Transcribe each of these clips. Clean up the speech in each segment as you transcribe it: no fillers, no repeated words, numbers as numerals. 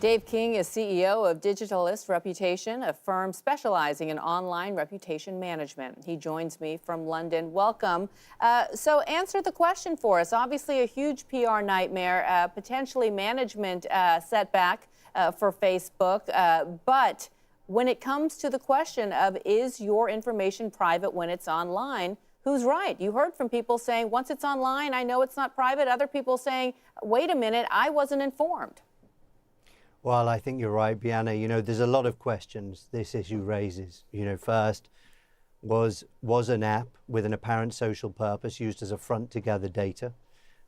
Dave King is CEO of Digitalist Reputation, a firm specializing in online reputation management. He joins me from London. Welcome. So answer the question for us. Obviously a huge PR nightmare, potentially management setback for Facebook. But when it comes to the question of is your information private when it's online, who's right? You heard from people saying, once it's online, I know it's not private. Other people saying, wait a minute, I wasn't informed. Well, I think you're right, Bianna. There's a lot of questions this issue raises. First, was an app with an apparent social purpose used as a front to gather data?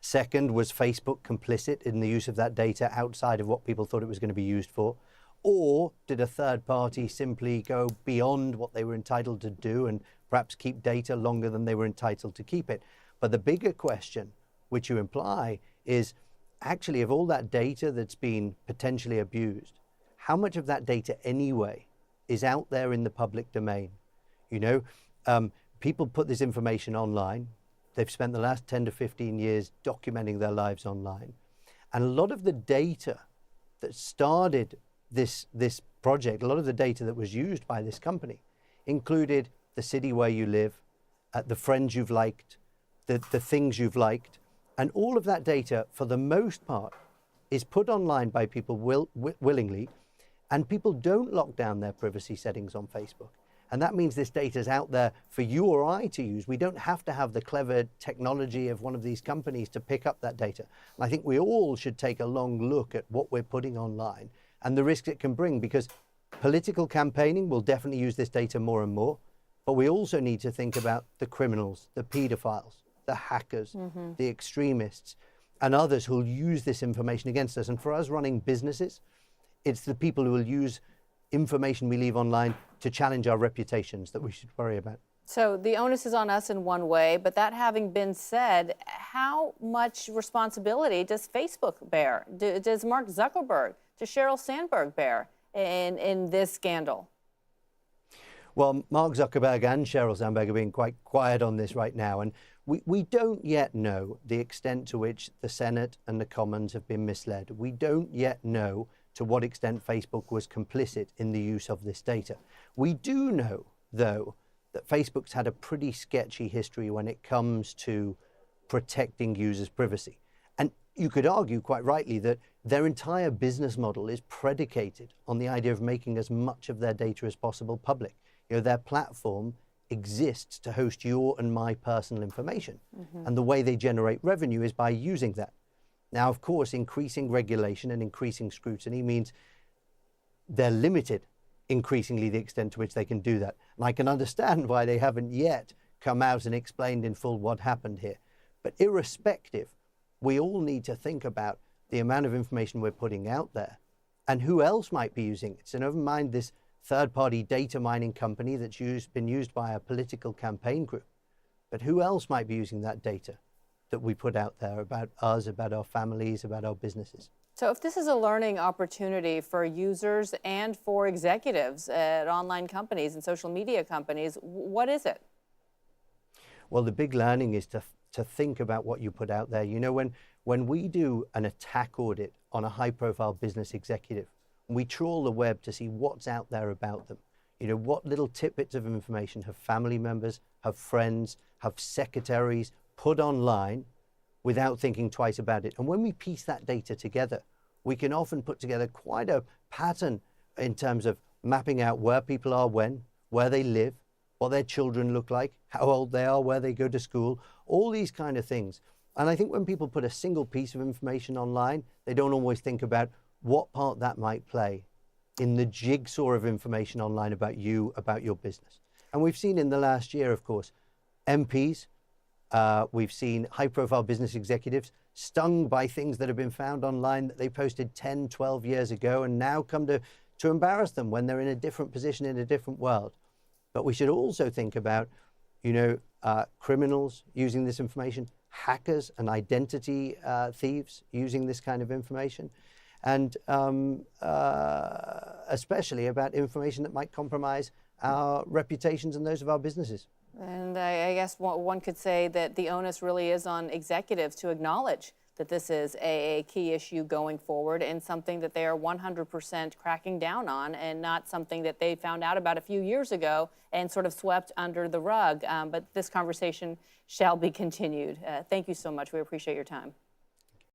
Second, was Facebook complicit in the use of that data outside of what people thought it was going to be used for? Or did a third party simply go beyond what they were entitled to do and perhaps keep data longer than they were entitled to keep it? But the bigger question, which you imply, is actually of all that data that's been potentially abused, how much of that data anyway is out there in the public domain? People put this information online. They've spent the last 10 to 15 years documenting their lives online. And a lot of the data that started this project, a lot of the data that was used by this company included the city where you live, the friends you've liked, the things you've liked. And all of that data, for the most part, is put online by people willingly, and people don't lock down their privacy settings on Facebook. And that means this data is out there for you or I to use. We don't have to have the clever technology of one of these companies to pick up that data. And I think we all should take a long look at what we're putting online and the risks it can bring, because political campaigning will definitely use this data more and more. But we also need to think about the criminals, the pedophiles, the hackers, the extremists, and others who will use this information against us. And for us running businesses, it's the people who will use information we leave online to challenge our reputations that we should worry about. So the onus is on us in one way, but that having been said, how much responsibility does Facebook bear? Does Mark Zuckerberg, does Sheryl Sandberg bear in this scandal? Well, Mark Zuckerberg and Sheryl Sandberg are being quite quiet on this right now. And we don't yet know the extent to which the Senate and the Commons have been misled. We don't yet know to what extent Facebook was complicit in the use of this data. We do know, though, that Facebook's had a pretty sketchy history when it comes to protecting users' privacy. And you could argue quite rightly that their entire business model is predicated on the idea of making as much of their data as possible public. Their platform exists to host your and my personal information. And the way they generate revenue is by using that. Now, of course, increasing regulation and increasing scrutiny means they're limited increasingly the extent to which they can do that. And I can understand why they haven't yet come out and explained in full what happened here. But irrespective, we all need to think about the amount of information we're putting out there and who else might be using it. So never mind this third-party data mining company that's been used by a political campaign group. But who else might be using that data that we put out there about us, about our families, about our businesses? So if this is a learning opportunity for users and for executives at online companies and social media companies, what is it? Well, the big learning is to think about what you put out there. When we do an attack audit on a high-profile business executive, we trawl the web to see what's out there about them. What little tidbits of information have family members, have friends, have secretaries put online without thinking twice about it. And when we piece that data together, we can often put together quite a pattern in terms of mapping out where people are when, where they live, what their children look like, how old they are, where they go to school, all these kind of things. And I think when people put a single piece of information online, they don't always think about what part that might play in the jigsaw of information online about you, about your business. And we've seen in the last year, of course, MPs, we've seen high-profile business executives stung by things that have been found online that they posted 10, 12 years ago and now come to embarrass them when they're in a different position in a different world. But we should also think about, criminals using this information, hackers and identity thieves using this kind of information, and especially about information that might compromise our reputations and those of our businesses. And I guess one could say that the onus really is on executives to acknowledge that this is a key issue going forward and something that they are 100% cracking down on, and not something that they found out about a few years ago and sort of swept under the rug. But this conversation shall be continued. Thank you so much. We appreciate your time.